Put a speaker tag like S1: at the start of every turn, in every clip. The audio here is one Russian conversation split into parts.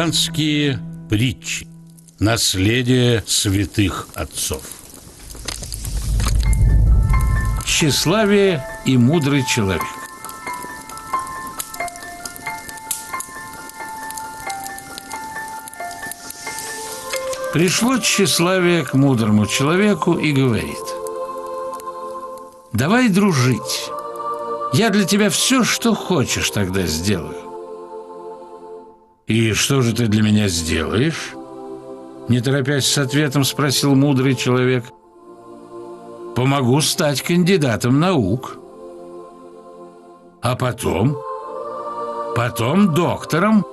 S1: Христианские притчи. Наследие святых отцов. Тщеславие и мудрый человек. Пришло тщеславие к мудрому человеку и говорит: «Давай дружить. Я для тебя все, что хочешь, тогда сделаю». «И что же ты для меня сделаешь?» Не торопясь с ответом, спросил мудрый человек. «Помогу стать кандидатом наук. А потом? Потом доктором,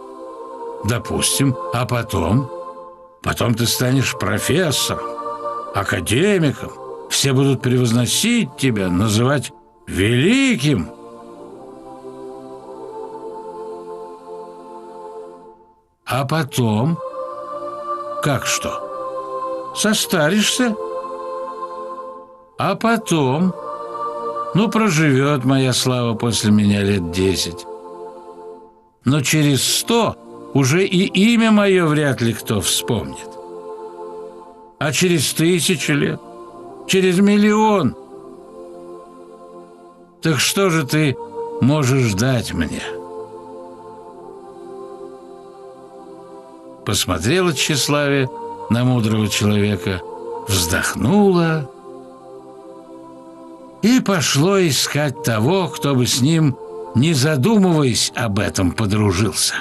S1: допустим. А потом? Потом ты станешь профессором, академиком. Все будут превозносить тебя, называть великим. А потом? Как что? Состаришься? А потом? Ну, проживет моя слава после меня лет 10. Но через 100 уже и имя мое вряд ли кто вспомнит. А через 1000 лет? Через 1 000 000? Так что же ты можешь дать мне?» Посмотрела тщеславие на мудрого человека, вздохнула и пошло искать того, кто бы с ним, не задумываясь об этом, подружился.